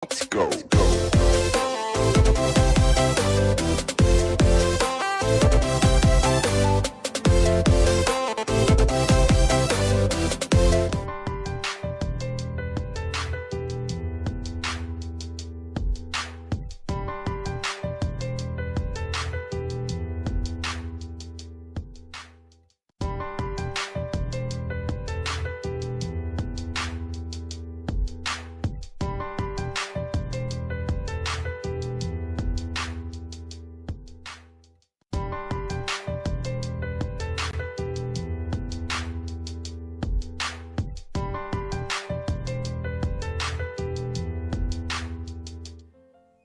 Let's go.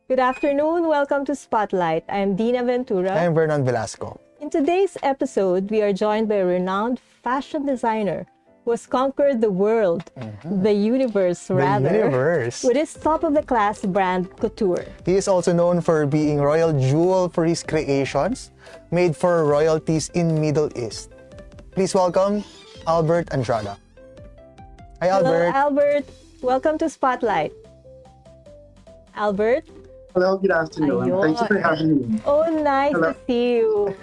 Good afternoon. Welcome to Spotlight. I'm Dinah Ventura. I'm Vernon Velasco. In today's episode, we are joined by a renowned fashion designer who has conquered the world, the universe rather, universe. with his top-of-the-class brand, Couture. He is also known for being royal jewel for his creations made for royalties in Middle East. Please welcome Albert Andrada. Hi, Albert. Hello, Albert. Welcome to Spotlight. Albert? Hello, good afternoon. Ayun. Thank you for having me. Oh, nice Hello. to see you.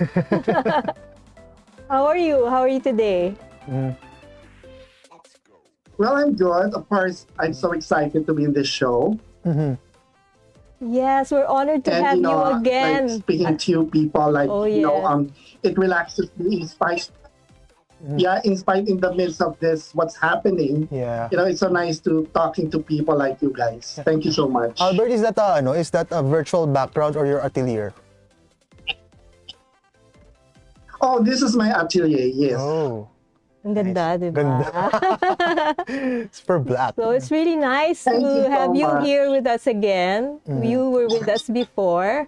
How are you? How are you today? Well, I'm good. Of course, I'm so excited to be in this show. Yes, we're honored to have you again. Like speaking to people, like Oh, yes. it relaxes me, inspired in the midst of this, what's happening. Yeah. It's so nice to talking to people like you guys. Thank you so much. Albert, is that a virtual background or your atelier? Oh, this is my atelier. Yes. Oh, Ang ganda, di ba? it's for black. So it's really nice Thank you to so have you much. here with us again. You were with us before.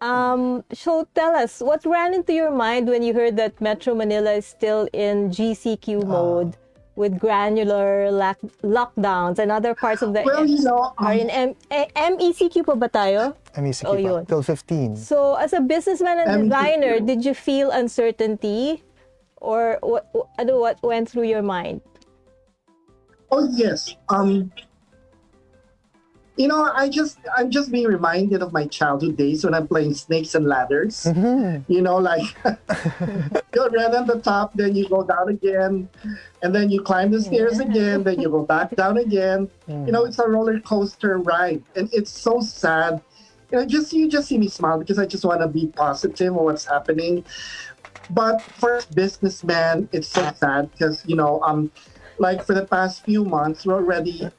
So tell us, what ran into your mind when you heard that Metro Manila is still in GCQ mode with granular lockdowns and other parts of the Well, are in MECQ pa ba tayo? MECQ Oh, pa, yun. till 15. So as a businessman and MECQ. designer, did you feel uncertainty? Or what went through your mind? Oh yes. I'm just being reminded of my childhood days when I'm playing snakes and ladders. Like you run on the top, then you go down again, and then you climb the stairs again, then you go back down again. It's a roller coaster ride, and it's so sad. You just see me smile because I just want to be positive on what's happening. But for a businessman, it's so sad because like for the past few months, we're already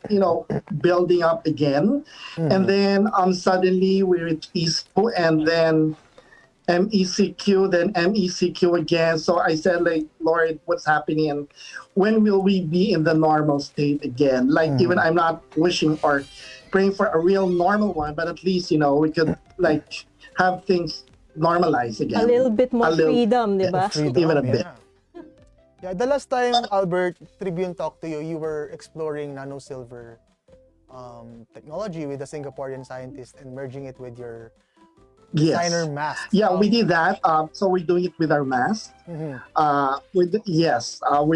building up again, and then suddenly we're at peaceful, and then MECQ, then MECQ again. So I said, like, Lord, what's happening, and when will we be in the normal state again? Like, even I'm not wishing or praying for a real normal one, but at least we could like have things normalize again. A little bit more A little- freedom, di ba? Freedom, Even a bit. Yeah, the last time, Albert, Tribune talked to you, you were exploring nano-silver technology with a Singaporean scientist and merging it with your designer mask. Yeah, we did that. So we're doing it with our mask. We're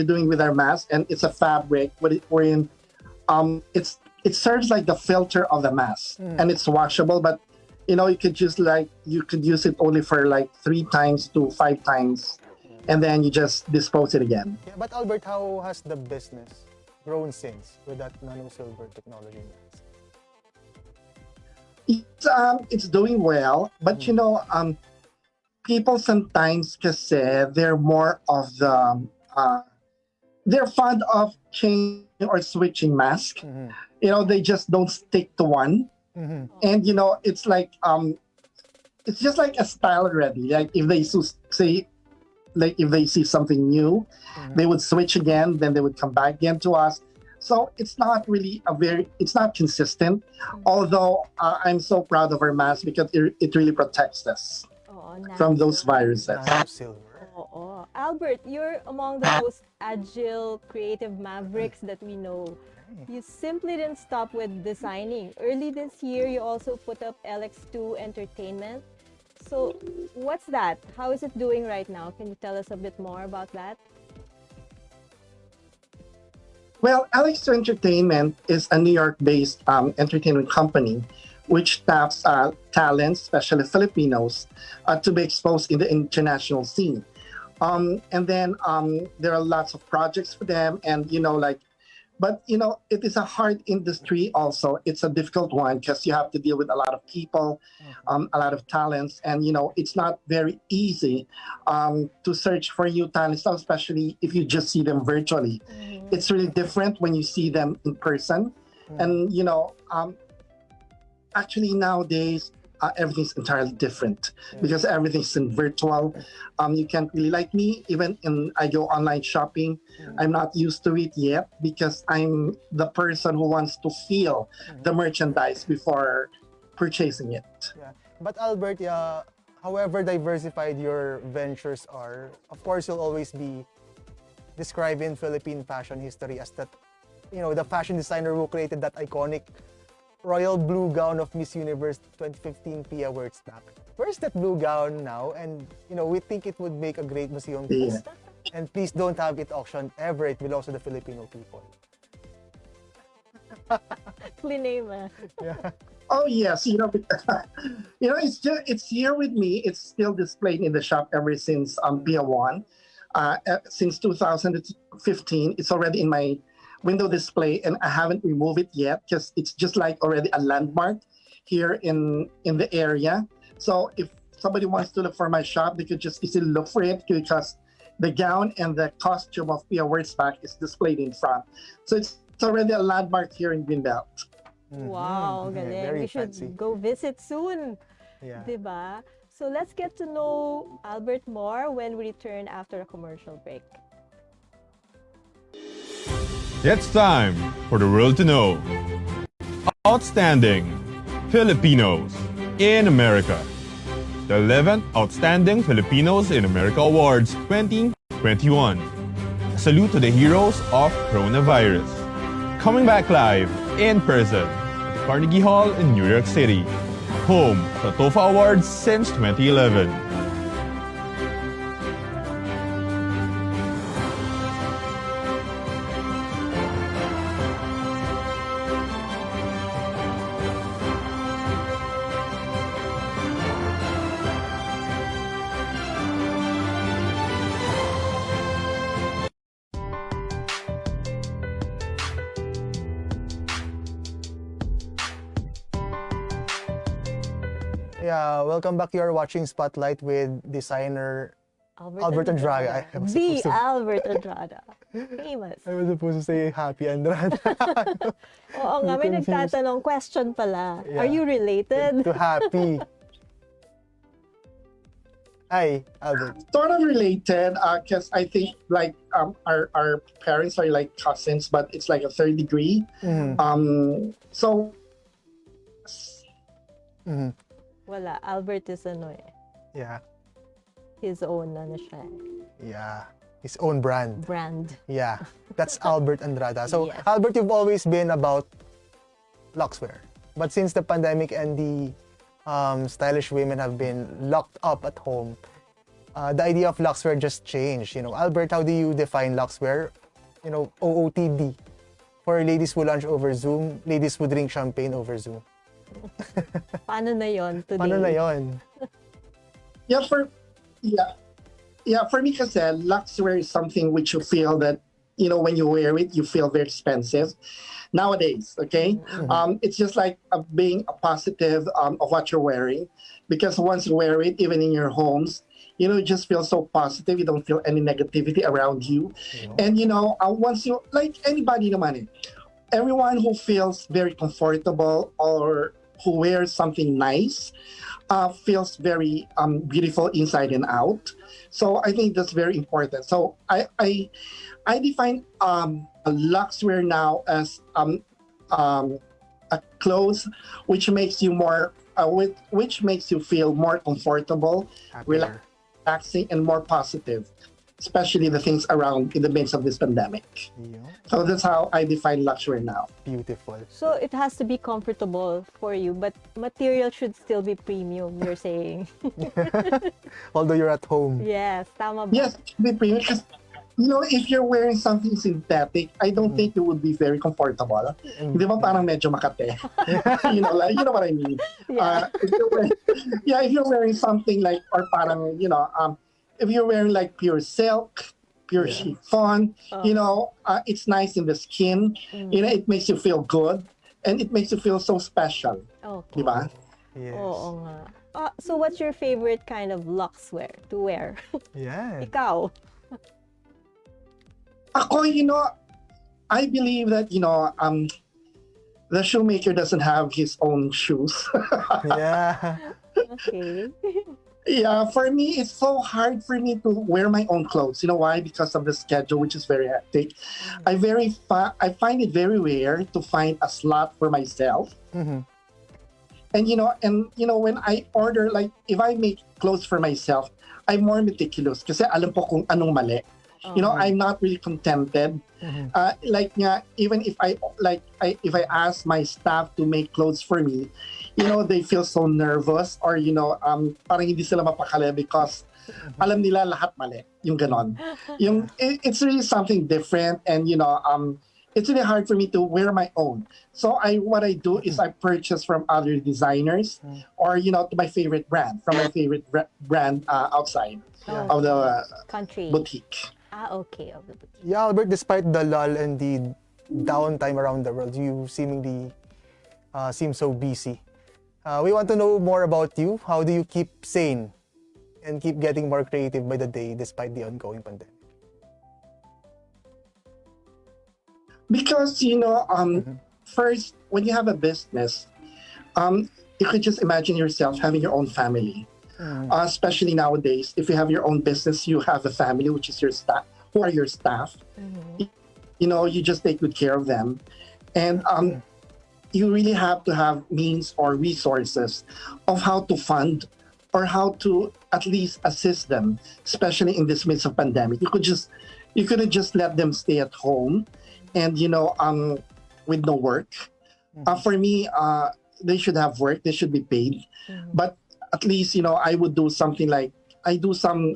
doing with our mask, and it's a fabric. We're in. It serves like the filter of the mask, and it's washable. But you could use it only for like 3 times to 5 times, and then you just dispose it again. Yeah, but Albert, how has the business grown since with that nano-silver technology mask? It's doing well, but people sometimes kasi they're more of the they're fond of changing or switching mask. They just don't stick to one, and it's like it's just like a style already. Like if they if they see something new, they would switch again, then they would come back again to us. So it's not really it's not consistent. Although I'm so proud of our mask because it really protects us from those viruses. Nano-silver. Oo. Albert, you're among the most agile, creative mavericks that we know. You simply didn't stop with designing. Early this year, you also put up LX2 Entertainment. So what's that? How is it doing right now? Can you tell us a bit more about that? Well, Alex Entertainment is a New York-based entertainment company which taps talents, especially Filipinos, to be exposed in the international scene. And then there are lots of projects for them, and but it is a hard industry. Also, it's a difficult one because you have to deal with a lot of people, a lot of talents, and it's not very easy to search for new talents, especially if you just see them virtually. It's really different when you see them in person, and actually nowadays everything's entirely different because everything's in virtual. You can't really, like me, even in I go online shopping, I'm not used to it yet because I'm the person who wants to feel the merchandise before purchasing it. Yeah. But Albert, yeah, however diversified your ventures are, of course you'll always be describing Philippine fashion history as that, the fashion designer who created that iconic royal blue gown of Miss Universe 2015 Pia Wurtzbach. Where's that blue gown now? And we think it would make a great museum piece. Yeah. And please don't have it auctioned ever. It belongs to the Filipino people. Clean name, ah. Yeah. Oh yes, it's here with me. It's still displayed in the shop ever since Pia One. Since 2015, it's already in my window display, and I haven't removed it yet because it's just like already a landmark here in the area. So if somebody wants to look for my shop, they could just easily look for it because the gown and the costume of Pia Wurtzbach is displayed in front. So it's already a landmark here in Greenbelt. Wow, Yeah, galing. very We should fancy. go visit soon. Yeah. Diba? So let's get to know Albert more when we return after a commercial break. It's time for the world to know. Outstanding Filipinos in America. The 11th Outstanding Filipinos in America Awards 2021. A salute to the heroes of coronavirus. Coming back live in person at Carnegie Hall in New York City. Home to the TOFA Awards since 2011. Yeah, welcome back. You are watching Spotlight with designer Albert Andrada. I was The supposed to- Albert Andrada. Famous. I was supposed to say Happy Andrada. Oo nga, may confused. nagtatanong, question pala. Yeah. Are you related? To Happy. Hi, Albert. Sort of related because I think like our parents are like cousins, but it's like a third degree. So Wala. Albert is Yeah, his own siya. yeah. His own brand. Brand. Yeah, that's Albert Andrada. So, Yes. Albert, you've always been about luxwear. But since the pandemic and the stylish women have been locked up at home, the idea of luxwear just changed. Albert, how do you define luxwear? OOTD. For ladies who lunch over Zoom, ladies who drink champagne over Zoom. Paano na yon today? Paano na yon? yeah, for me kasi luxwear is something which you feel that when you wear it you feel very expensive nowadays. Okay, it's just like being a positive of what you're wearing, because once you wear it, even in your homes, you just feel so positive. You don't feel any negativity around you. And once you, like anybody naman, everyone who feels very comfortable or who wears something nice feels very beautiful inside and out. So I think that's very important. So I define luxwear now as a clothes which makes you more which makes you feel more comfortable, Happier. relaxing, and more positive, especially the things around in the midst of this pandemic. Yeah. So that's how I define luxury now. Beautiful. So it has to be comfortable for you, but material should still be premium, you're saying. Although you're at home. Yes, tama ba? Yes, it should be premium if you're wearing something synthetic, I don't think it would be very comfortable. Di ba parang medyo makate? Like, you know what I mean? Yeah. If you're wearing something like, or parang, if you're wearing like pure silk, pure chiffon, it's nice in the skin. It makes you feel good. And it makes you feel so special. Okay. Di ba? Yes. Oo nga. So what's your favorite kind of luxwear to wear? Yeah. Ikaw? Ako, I believe that, the shoemaker doesn't have his own shoes. Yeah. Okay. Yeah, for me, it's so hard for me to wear my own clothes. You know why? Because of the schedule, which is very hectic. I find it very rare to find a slot for myself. Mhm. And when I order, like if I make clothes for myself, I'm more meticulous kasi alam ko kung anong mali. I'm not really contented. Like even if if I ask my staff to make clothes for me, they feel so nervous or parang hindi sila mapakali because alam nila lahat mali, yung ganon. It's really something different, and it's really hard for me to wear my own. So what I do is I purchase from other designers or to my favorite brand, from my favorite brand outside of the Country. boutique. Okay. Of the boutique. Yeah, Albert, despite the lull and the downtime around the world, you seemingly seem so busy. We want to know more about you. How do you keep sane and keep getting more creative by the day despite the ongoing pandemic? Because first, when you have a business, you could just imagine yourself having your own family. Especially nowadays, if you have your own business, you have a family, which is your staff, who are your staff. You just take good care of them, and you really have to have means or resources of how to fund or how to at least assist them, especially in this midst of pandemic. You couldn't just let them stay at home and with no work. For me, they should have work, they should be paid, but at least I would do something like I do some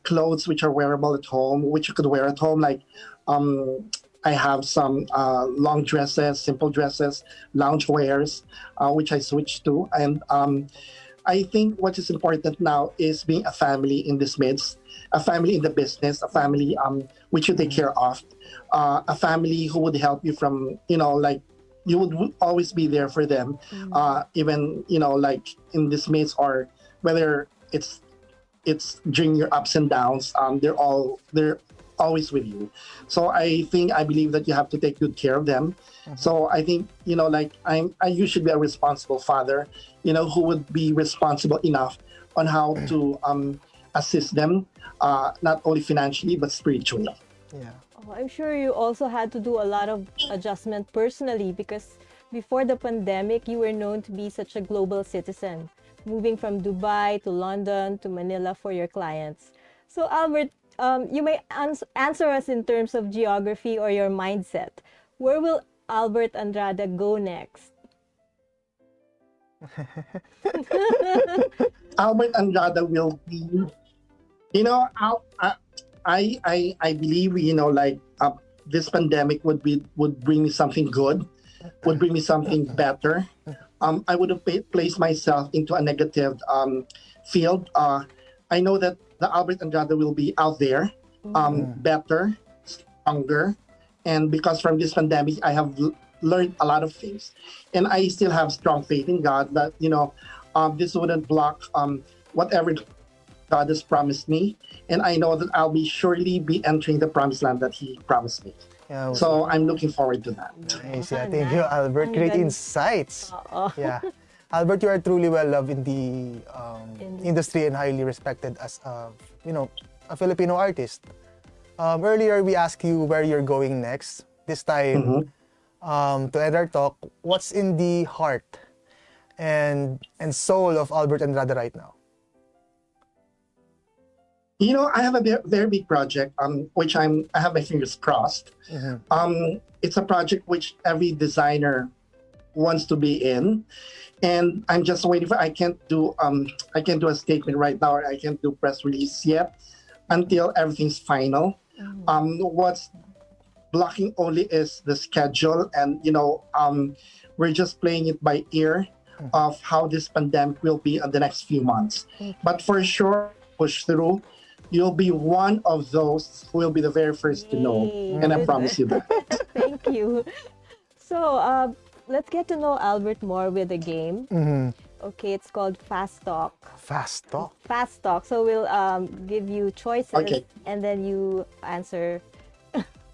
clothes which are wearable at home, which you could wear at home, like I have some long dresses, simple dresses, lounge wears, which I switched to. And I think what is important now is being a family in this midst, a family in the business, a family which you take care of, a family who would help you from, like you would always be there for them, even, like in this midst or whether it's during your ups and downs, they're always with you. So I believe that you have to take good care of them. So I think like you should be a responsible father, who would be responsible enough on how to assist them, not only financially but spiritually. Yeah. I'm sure you also had to do a lot of adjustment personally because before the pandemic, you were known to be such a global citizen, moving from Dubai to London to Manila for your clients. So Albert, you may answer us in terms of geography or your mindset. Where will Albert Andrada go next? Albert Andrada will be, I believe, like this pandemic would bring me something good, would bring me something better. I would have placed myself into a negative field. I know that the Albert Andrada will be out there, better, stronger, and because from this pandemic, I have learned a lot of things, and I still have strong faith in God that this wouldn't block whatever God has promised me, and I know that I'll surely be entering the promised land that He promised me. Yeah, So I'm looking forward to that. nice. Yeah, thank you, Albert. Great insights. Yeah. Albert, you are truly well loved in the industry and highly respected as a Filipino artist. Earlier, we asked you where you're going next. This time, to end our talk, what's in the heart and soul of Albert Andrada right now? I have a very big project, which I have my fingers crossed. It's a project which every designer wants to be in, and I'm just waiting for. I can't do a statement right now, or I can't do press release yet, until everything's final. What's blocking only is the schedule, and we're just playing it by ear of how this pandemic will be in the next few months. But for sure, push through. You'll be one of those who will be the very first to know, Yay, and I good. promise you that. Thank you. So, let's get to know Albert more with a game. Okay, it's called Fast Talk. Fast talk. Fast Talk. So we'll give you choices, Okay. and then you answer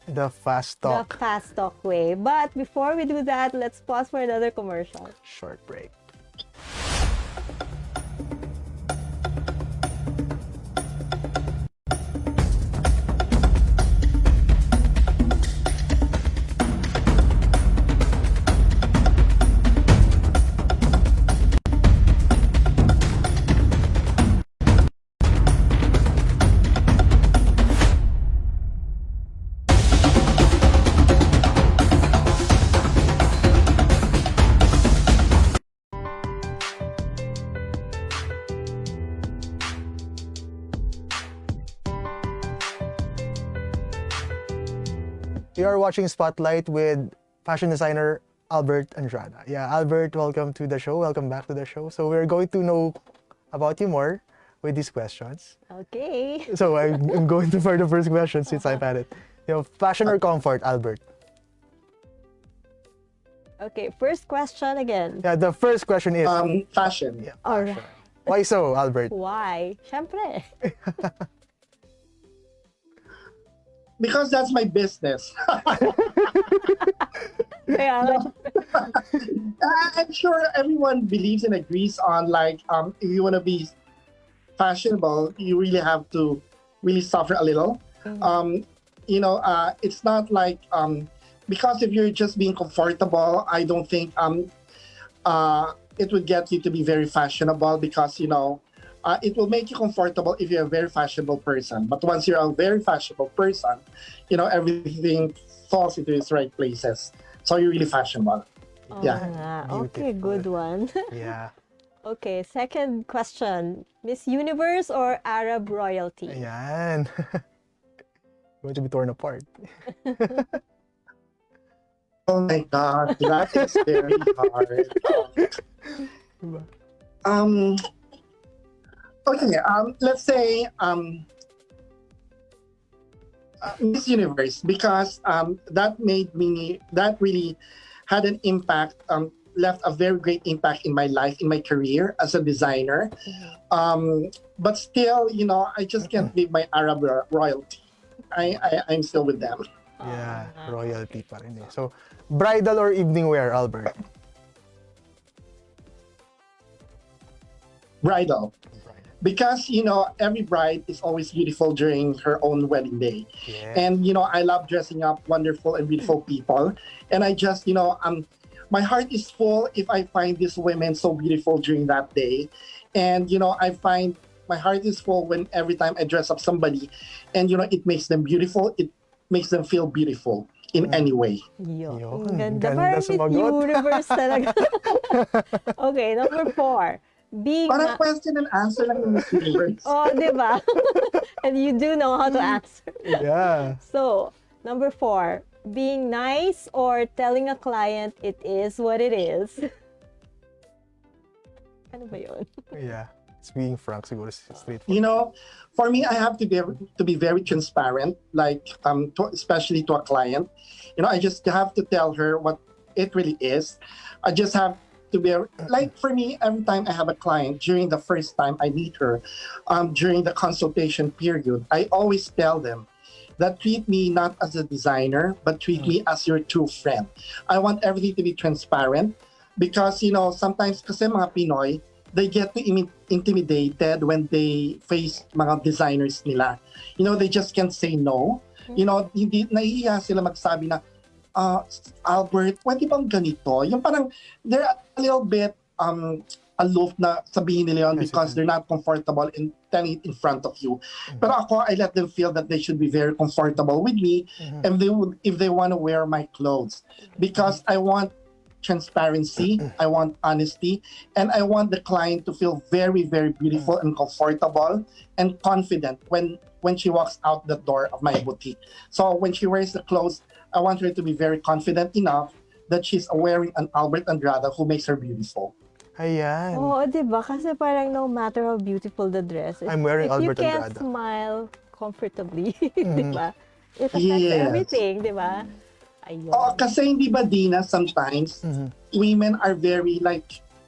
The fast the talk. Fast Talk way. But before we do that, let's pause for another commercial. Short break. You are watching Spotlight with fashion designer Albert Andrada. Yeah, Albert, welcome to the show. Welcome back to the show. So we're going to know about you more with these questions. Okay. So I'm going to for the first question since I've had it. Fashion or comfort, Albert? Okay, first question again. Yeah, the first question is Fashion. yeah, All right. why so, Albert? Why? Siyempre. Because that's my business. Kaya nga. I'm sure everyone believes and agrees on if you want to be fashionable, you really have to really suffer a little. It's not like because if you're just being comfortable, I don't think it would get you to be very fashionable because it will make you comfortable if you're a very fashionable person. But once you're a very fashionable person, everything falls into its right places. So you're really fashionable. Yeah. Okay, good one. Yeah. Okay, second question. Miss Universe or Arab royalty? Ayan. Going to be torn apart. Oh my God, that is very hard. Okay, let's say Miss Universe, because that really had an impact, left a very great impact in my life, in my career as a designer. But still, I just can't leave my Arab royalty. I'm still with them. Yeah, royalty pa rin eh. So, bridal or evening wear, Albert? Bridal. Because every bride is always beautiful during her own wedding day. Yeah. And I love dressing up wonderful and beautiful people, and I just my heart is full if I find these women so beautiful during that day. And I find my heart is full when every time I dress up somebody and it makes them beautiful, it makes them feel beautiful in any way. Yun. Yun, Ang ganda ganda. Parang Miss sumagot. Universe talaga. Okay, number 4. Being Parang question and answer lang yung Miss Universe. Oh, di ba? And you do know how to answer. Yeah. So, number 4. Being nice or telling a client it is what it is? Ano ba yun? Yeah. It's being frank, siguro straightforward. For me, I have to be very transparent, especially to a client. I just have to tell her what it really is. I just have to be for me, every time I have a client, during the first time I meet her, during the consultation period, I always tell them that treat me not as a designer, but treat me as your true friend. I want everything to be transparent because, sometimes kasi mga Pinoy, they get intimidated when they face mga designers nila. They just can't say no. Hindi nahihiya sila magsabi na, Albert, pwede bang ganito? Yung parang, they're a little bit aloof na sabihin nila yun because they're not comfortable in telling it in front of you. Pero ako, I let them feel that they should be very comfortable with me and if they want to wear my clothes. Because I want transparency, I want honesty, and I want the client to feel very, very beautiful and comfortable and confident when she walks out the door of my boutique. So when she wears the clothes, I want her to be very confident enough that she's wearing an Albert Andrada who makes her beautiful. Ayan. Oo, di ba? Kasi parang no matter how beautiful the dress is, I'm wearing if you Albert can't Andrada. smile comfortably, di ba? It affects Yes. everything, di ba? Ayun. Oo, kasi hindi ba, Dina, sometimes women are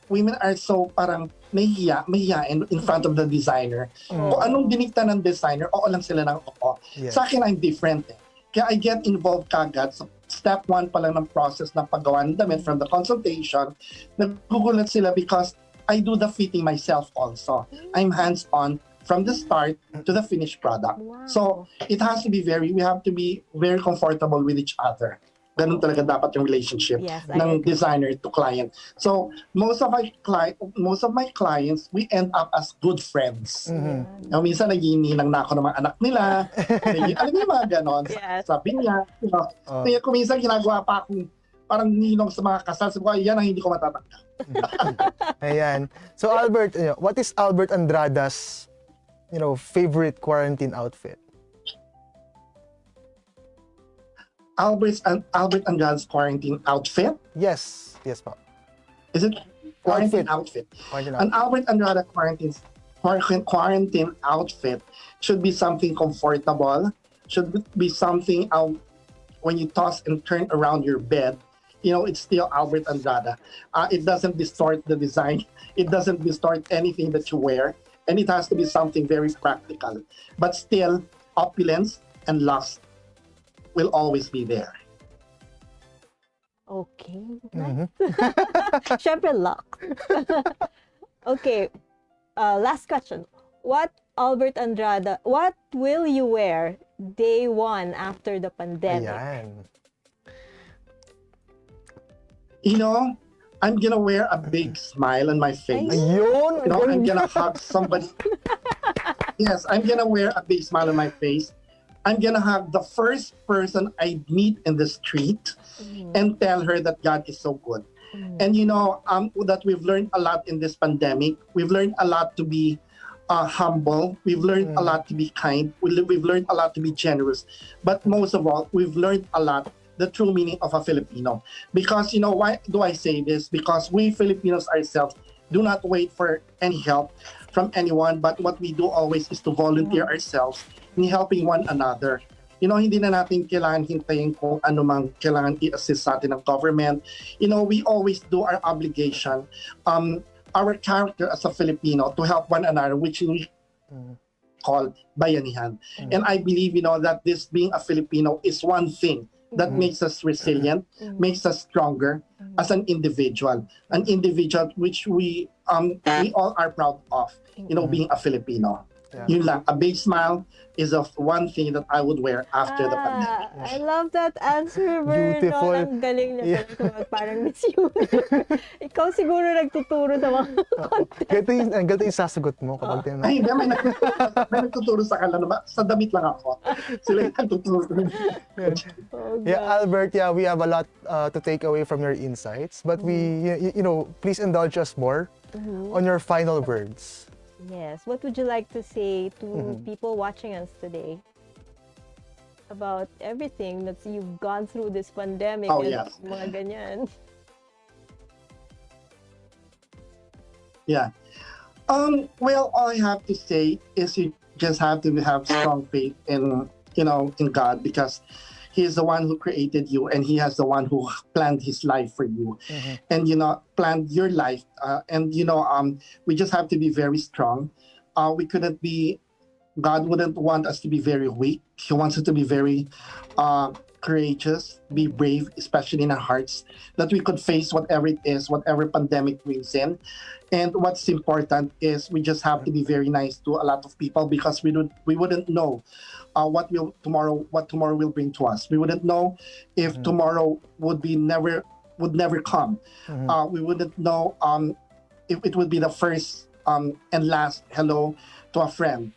women are so parang mahihiyain in front of the designer. Kung anong dinikta ng designer, oo lang sila ng oo. Yes. Sa akin, I'm different eh. Kaya I get involved kagad sa step 1 pa lang ng process ng paggawa ng damit from the consultation. Nagugulat sila because I do the fitting myself also. I'm hands-on from the start to the finished product. Wow. So, it has to be we have to be very comfortable with each other. Ganun talaga dapat yung relationship Yes, I ng agree. designer to client. So, most of my clients, we end up as good friends. Now, minsan nagiininang na ako ng mga anak nila. Alam niyo mga ganon. Yes. Sabi niya, kaya kung minsan ginagawa pa akong parang ninong sa mga kasal, sabi ko, yan ang hindi ko matatanggap. Ayan. So Albert, what is Albert Andrada's, favorite quarantine outfit? Albert Andrada's quarantine outfit? Yes. Yes, po. Is it quarantine outfit? Quarantine An outfit. Albert Andrada quarantine outfit should be something comfortable, should be something when you toss and turn around your bed, it's still Albert Andrada. It doesn't distort the design. It doesn't distort anything that you wear. And it has to be something very practical. But still, opulence and lust will always be there. Okay. Syempre, luck. Okay. Last question. What will you wear day 1 after the pandemic? Ayan. I'm gonna wear a big smile on my face. Ayun! I'm gonna hug somebody. Yes, I'm gonna wear a big smile on my face. I'm gonna hug the first person I meet in the street and tell her that God is so good. And that we've learned a lot in this pandemic. We've learned a lot to be humble. We've learned a lot to be kind. We've learned a lot to be generous. But most of all, we've learned a lot the true meaning of a Filipino. Because, why do I say this? Because we Filipinos ourselves do not wait for any help from anyone, but what we do always is to volunteer ourselves in helping one another. Hindi na natin kailangan hintayin kung ano mang kailangan i-assist sa atin ng government. We always do our obligation, our character as a Filipino to help one another, which we call bayanihan. And I believe, that this being a Filipino is one thing that makes us resilient, makes us stronger as an individual which we all are proud of, being a Filipino. Yeah. Yun lang, a big smile is of one thing that I would wear after the pandemic. I love that answer, Vernon. Beautiful. Ang galing niya talaga parang Miss Universe. Ikaw siguro nagtuturo sa mga Ganito yung sasagot mo kapag tinanong. Ay, hindi, may nagtuturo sa kanila. Sa damit lang ako. Sila yung nagtuturo. Oh, Yeah, Albert, we have a lot to take away from your insights, but please indulge us more on your final words. Yes. What would you like to say to people watching us today about everything that you've gone through this pandemic and yes. mga ganyan? Yeah. Well, all I have to say is you just have to have strong faith in God, because He is the one who created you, and He has the one who planned His life for you, and planned your life. We just have to be very strong. God wouldn't want us to be very weak. He wants us to be very courageous, be brave, especially in our hearts, that we could face whatever it is, whatever pandemic brings in. And what's important is we just have to be very nice to a lot of people, because we wouldn't know what tomorrow will bring to us. We wouldn't know if tomorrow would never come. We wouldn't know if it would be the first and last hello to to a friend.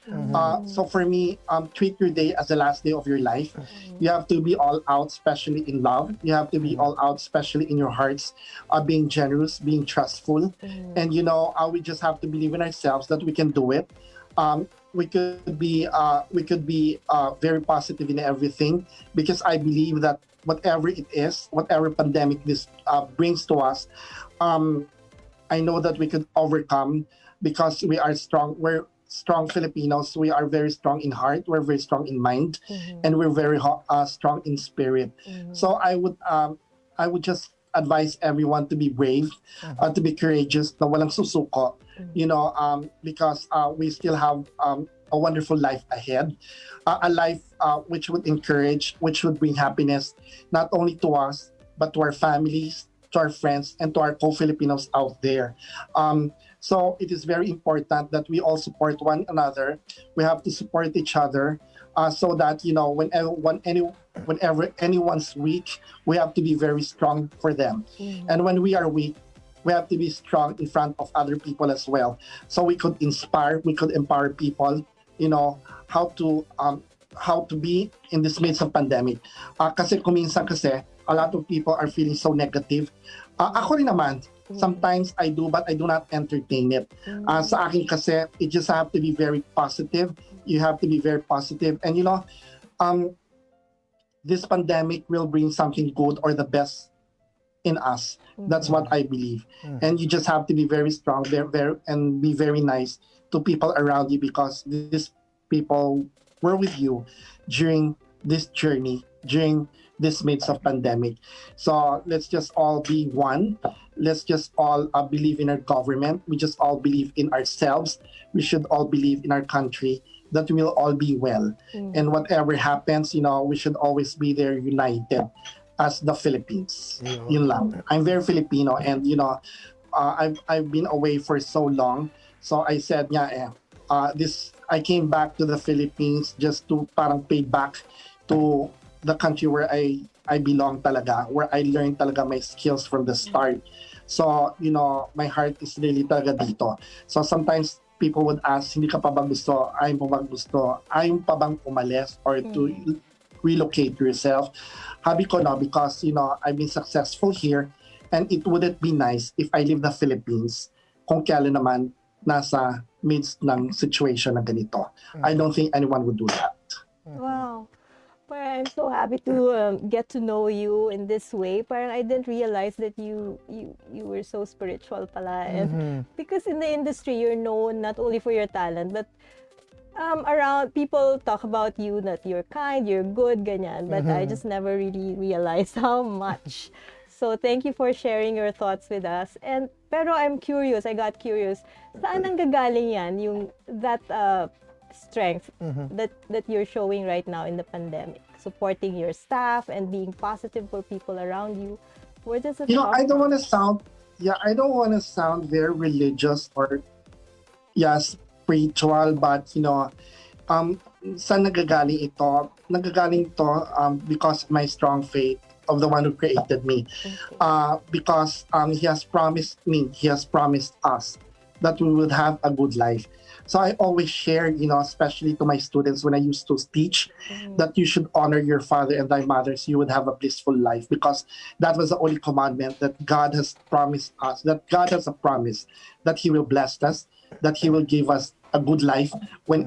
So for me, treat your day as the last day of your life. You have to be all out, especially in love. You have to be all out, especially in your hearts, being generous, being trustful. And we just have to believe in ourselves that we can do it. We could be very positive in everything, because I believe that whatever it is, whatever pandemic this brings to us, I know that we could overcome, because we are strong. We're strong Filipinos. We are very strong in heart. We're very strong in mind, and we're very strong in spirit. So I would just advise everyone to be brave, to be courageous, na walang susuko. Because we still have a wonderful life ahead, a life which would encourage, which would bring happiness, not only to us, but to our families, to our friends, and to our co-Filipinos out there. So it is very important that we all support one another. We have to support each other, so that whenever anyone's weak, we have to be very strong for them. And when we are weak, we have to be strong in front of other people as well. So we could inspire, we could empower people, how to be in this midst of pandemic. Kasi kuminsan kasi, a lot of people are feeling so negative. Ako rin naman, sometimes I do, but I do not entertain it. Sa akin kasi, you just have to be very positive. You have to be very positive. And this pandemic will bring something good or the best in us. That's what I believe. And you just have to be very strong, and be very nice to people around you, because these people were with you during this journey, during this midst of pandemic. So let's just all be one. Let's just all believe in our government. We just all believe in ourselves. We should all believe in our country, that we'll all be well. And whatever happens, we should always be there united as the Philippines. Yun lang. I'm very Filipino, and I've been away for so long. So I said, I came back to the Philippines just to parang pay back to the country where I belong talaga, where I learned talaga my skills from the start. So, my heart is really talaga dito. So sometimes people would ask, hindi ka pa ba gusto? Ayaw mo ba gusto? Ayaw pa bang umalis or to relocate yourself? Habi ko no, because I've been successful here, and it wouldn't be nice if I leave the Philippines kung kailan naman nasa midst ng situation na ganito. I don't think anyone would do that. Wow. Parang I'm so happy to get to know you in this way. Parang I didn't realize that you were so spiritual pala. And because in the industry, you're known not only for your talent, but around people talk about you that you're kind, you're good, ganyan. But I just never really realized how much. So thank you for sharing your thoughts with us. Pero I'm curious, I got curious. Saan nanggagaling yan, that strength that you're showing right now in the pandemic? Supporting your staff and being positive for people around you. Where does it come I don't from? I don't want to sound very religious or spiritual, but saan nagagaling ito? Nagagaling ito because of my strong faith of the one who created me. Because he has promised me, he has promised us that we would have a good life. So I always share, especially to my students when I used to teach, that you should honor your father and thy mother so you would have a blissful life, because that was the only commandment that God has promised us, that God has a promise that he will bless us, that he will give us a good life when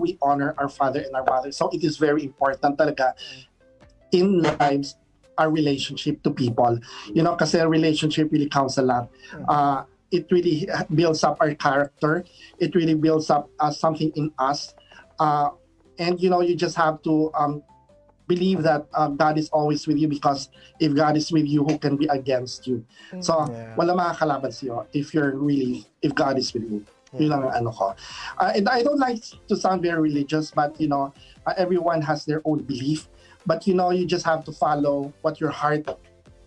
we honor our father and our mother. So it is very important talaga in lives, our relationship to people. Kasi relationship really counts a lot. It really builds up our character. It really builds up something in us. And you just have to believe that God is always with you, because if God is with you, who can be against you? So, wala makakalaban sa'yo if God is with you. Yun lang ang ano ko. And I don't like to sound very religious, but everyone has their own belief. But you just have to follow what your heart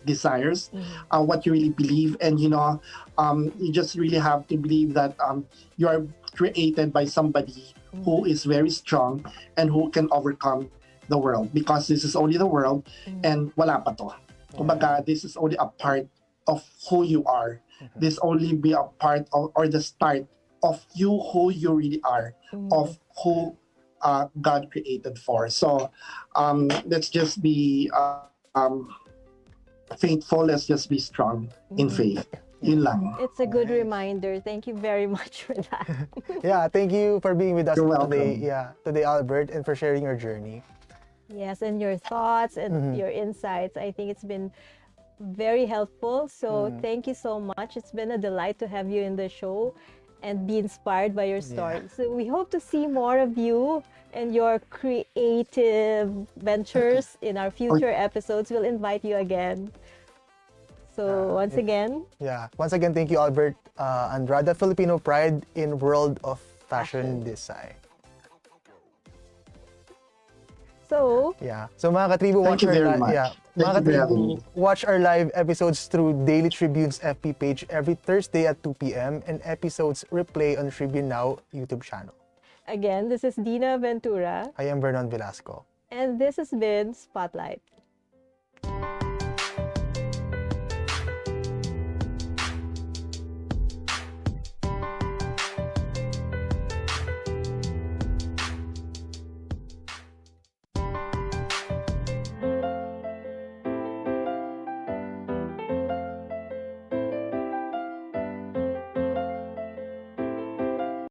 desires, what you really believe, and you just really have to believe that you are created by somebody who is very strong and who can overcome the world, because this is only the world and wala pa to. Kumbaga, this is only a part of who you are. This only be a part of, or the start of you who you really are, of who God created for. So let's just be faithful. Let's just be strong in faith. Yun lang. It's a good reminder. Thank you very much for that. Yeah, thank you for being with us You're today. welcome. Yeah, today, Albert, and for sharing your journey. Yes, and your thoughts and your insights. I think it's been very helpful. So thank you so much. It's been a delight to have you in the show and be inspired by your story. So we hope to see more of you and your creative ventures in our future episodes. We'll invite you again. So once again, Yeah. Once again, thank you, Albert. Andrada, Filipino pride in world of fashion design. so Yeah. So mga katribo, Thank watch you our very much. yeah. Thank Mga you for having katribo, me. watch our live episodes through Daily Tribune's FB page every Thursday at 2 p.m. and episodes replay on Tribune Now YouTube channel. again, this is Dinah Ventura, I am Vernon Velasco. and this has been Spotlight.